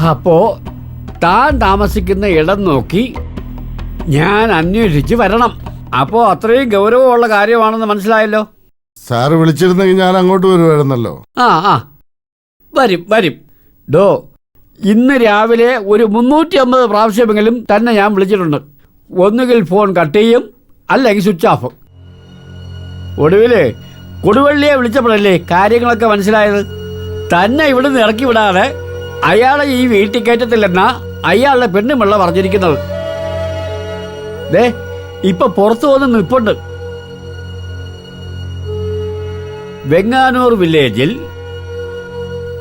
അപ്പോ താൻ താമസിക്കുന്ന ഇടം നോക്കി ഞാൻ അന്വേഷിച്ച് വരണം. അപ്പോ അത്രയും ഗൗരവമുള്ള കാര്യമാണെന്ന് മനസ്സിലായല്ലോ. സാറ് വിളിച്ചിരുന്നെങ്കിൽ ഞാൻ അങ്ങോട്ട് വരുമായിരുന്നല്ലോ. ആ വരും വരും. ഡോ, ഇന്ന് രാവിലെ ഒരു 350 പ്രാവശ്യമെങ്കിലും തന്നെ ഞാൻ വിളിച്ചിട്ടുണ്ട്. ഒന്നുകിൽ ഫോൺ കട്ട് ചെയ്യും, അല്ലെങ്കിൽ സ്വിച്ച് ഓഫ്. ഒടുവിൽ കൊടുവള്ളിയെ വിളിച്ചപ്പോഴല്ലേ കാര്യങ്ങളൊക്കെ മനസ്സിലായത്. തന്നെ ഇവിടുന്ന് ഇറക്കി വിടാതെ അയാളെ ഈ വീട്ടിൽ കയറ്റത്തില്ലെന്നാ അയാളുടെ പെണ്ണുമുള്ള പറഞ്ഞിരിക്കുന്നത്. ദേ ഇപ്പൊ പുറത്തു വന്ന് നിൽപ്പുണ്ട്. വെങ്ങാനൂർ വില്ലേജിൽ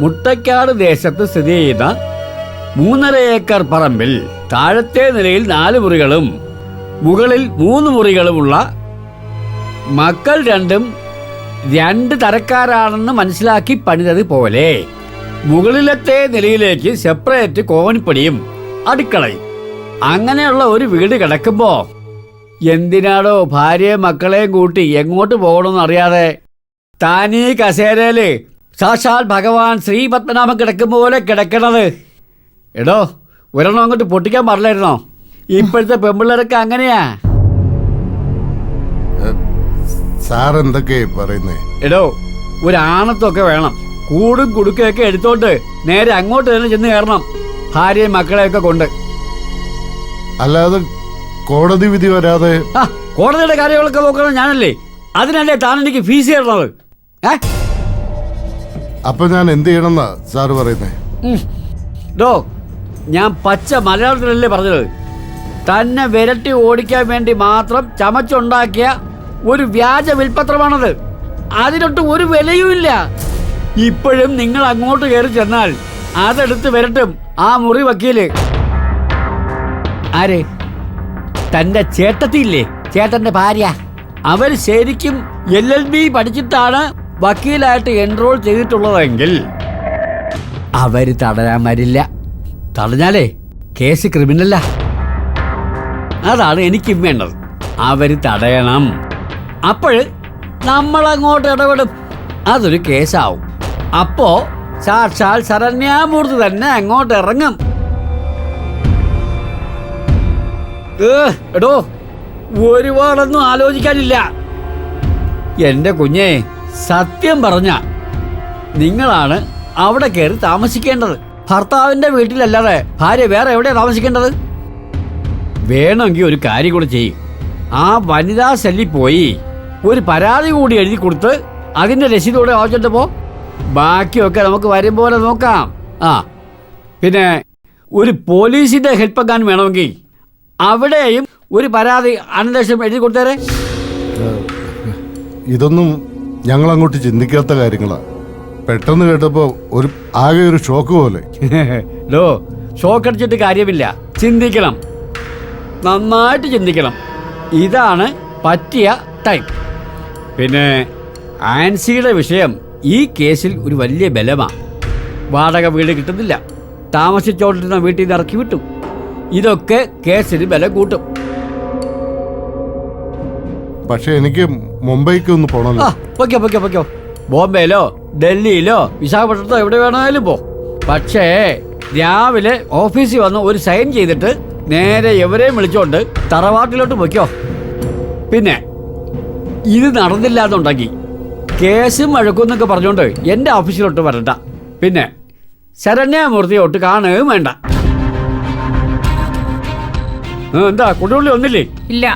മുട്ടയ്ക്കാട് ദേശത്ത് സ്ഥിതി ചെയ്യുന്ന 3.5 ഏക്കർ പറമ്പിൽ താഴത്തെ നിലയിൽ 4 മുറികളും മുകളിൽ 3 മുറികളുമുള്ള മക്കൾ രണ്ടും 2 തരക്കാരാണെന്ന് മനസ്സിലാക്കി പണിതത് പോലെ മുകളിലത്തെ നിലയിലേക്ക് സെപ്പറേറ്റ് കോവണിപ്പടിയും അടുക്കളയും അങ്ങനെയുള്ള ഒരു വീട് കിടക്കുമ്പോ എന്തിനാടോ ഭാര്യയും മക്കളെയും കൂട്ടി എങ്ങോട്ട് പോകണമെന്ന് അറിയാതെ താനീ കസേരയില് സാക്ഷാൽ ഭഗവാൻ ശ്രീ പത്മനാഭൻ കിടക്കും പോലെ കിടക്കണത്? എടോ, ഒരെണ്ണം അങ്ങോട്ട് പൊട്ടിക്കാൻ പാടില്ലായിരുന്നോ? ഇപ്പോഴത്തെ പെമ്പിള്ളേരൊക്കെ അങ്ങനെയാ. സാർ എന്തൊക്കെയാ പറയുന്നേ? എടോ, ഒരു ആണത്തൊക്കെ വേണം. കൂടും കുടുക്കൊക്കെ എടുത്തോണ്ട് നേരെ അങ്ങോട്ട് തന്നെ ചെന്ന് കയറണം, ഭാര്യയും മക്കളെയൊക്കെ കൊണ്ട്. അല്ലാതെ കോടതി വിധി വരാതെ? കോടതിയുടെ കാര്യങ്ങളൊക്കെ നോക്കണം ഞാനല്ലേ. അതിനല്ലേ താൻ എനിക്ക് ഫീസ് തരണത്? അപ്പൊ ഞാൻ എന്ത് ചെയ്യണമെന്നാ സാറ് പറയുന്നേ? ഡോ, ഞാൻ പച്ച മലയാളത്തിലല്ലേ പറഞ്ഞത്. തന്നെ വിരട്ടി ഓടിക്കാൻ വേണ്ടി മാത്രം ചമച്ചുണ്ടാക്കിയ ഒരു വ്യാജ വിൽപത്രമാണത്. അതിനൊട്ട് ഒരു വിലയുമില്ല. ഇപ്പോഴും നിങ്ങൾ അങ്ങോട്ട് കയറി ചെന്നാൽ അതെടുത്ത് വരട്ടും ആ മുറി വക്കീല്. ആര്? തന്റെ ചേട്ടത്തിയില്ലേ, ചേട്ടന്റെ ഭാര്യ. അവർ ശരിക്കും LLB പഠിച്ചിട്ടാണ് വക്കീലായിട്ട് എൻറോൾ ചെയ്തിട്ടുള്ളതെങ്കിൽ അവര് തടയാൻ വരില്ല. തടഞ്ഞാലേ കേസ് ക്രിമിനലാ. അതാണ് എനിക്കും വേണ്ടത്. അവര് തടയണം. അപ്പോഴ് നമ്മളങ്ങോട്ട് ഇടപെടും. അതൊരു കേസാവും. അപ്പോ സാക്ഷാൽ ശരണ്യാമൂർത്തി തന്നെ അങ്ങോട്ട് ഇറങ്ങും. എടോ, ഒരുപാടൊന്നും ആലോചിക്കാനില്ല. എന്റെ കുഞ്ഞെ, സത്യം പറഞ്ഞ നിങ്ങളാണ് അവിടെ കയറി താമസിക്കേണ്ടത്. ഭർത്താവിന്റെ വീട്ടിലല്ലാതെ ഭാര്യ വേറെ എവിടെയാ താമസിക്കേണ്ടത്? വേണമെങ്കിൽ ഒരു കാര്യം കൂടെ ചെയ്യും. ആ വനിതാ സെല്ലിൽ പോയി ഒരു പരാതി കൂടി എഴുതി കൊടുത്ത് അതിന്റെ രസീതോടെ ആവശ്യമുണ്ട് പോ. ബാക്കിയൊക്കെ നമുക്ക് വരും പോലെ നോക്കാം. പിന്നെ ഒരു പോലീസിന്റെ ഹെൽപ്പ് എങ്ങാനും വേണമെങ്കിൽ അവിടെയും ഒരു പരാതി അനന്തരം എഴുതി കൊടുത്തേരെ. ഇതൊന്നും ഞങ്ങൾ അങ്ങോട്ട് ചിന്തിക്കാത്ത കാര്യങ്ങളാ. പെട്ടെന്ന് കേട്ടപ്പോ ആകെ ഒരു ഷോക്ക് പോലെ. ലോ, ഷോക്ക് അടിച്ചിട്ട് കാര്യമില്ല. ചിന്തിക്കണം, നന്നായിട്ട് ചിന്തിക്കണം. ഇതാണ് പറ്റിയ ടൈം. പിന്നെ ആൻസിയുടെ വിഷയം ഈ കേസിൽ ഒരു വലിയ ബലമാണ്. വാടക വീട് കിട്ടുന്നില്ല, താമസിച്ചോണ്ടിരുന്ന വീട്ടിൽ നിന്ന് ഇറക്കി വിട്ടു. ഇതൊക്കെ കേസിന് ബലം കൂട്ടും. പക്ഷെ എനിക്ക് മുംബൈക്ക് ഒന്ന് പോണല്ലോ. പൊയ്ക്കോ. ബോംബെയിലോ ഡൽഹിയിലോ വിശാഖപട്ടണത്തോ എവിടെ വേണമെങ്കിലും പോ. പക്ഷേ രാവിലെ ഓഫീസിൽ വന്ന് ഒരു സൈൻ ചെയ്തിട്ട് നേരെ എവരെയും വിളിച്ചോണ്ട് തറവാട്ടിലോട്ട് പൊയ്ക്കോ. പിന്നെ ഇത് നടന്നില്ലാന്നുണ്ടെങ്കിൽ കേസും വഴക്കുമെന്നൊക്കെ പറഞ്ഞോണ്ട് എന്റെ ഓഫീസിലോട്ട് വരണ്ട. പിന്നെ ശരണ്യാമൂർത്തിയോട്ട് കാണുകയും വേണ്ട. എന്താ കൊടുവള്ളി ഒന്നില്ലേ? ഇല്ല.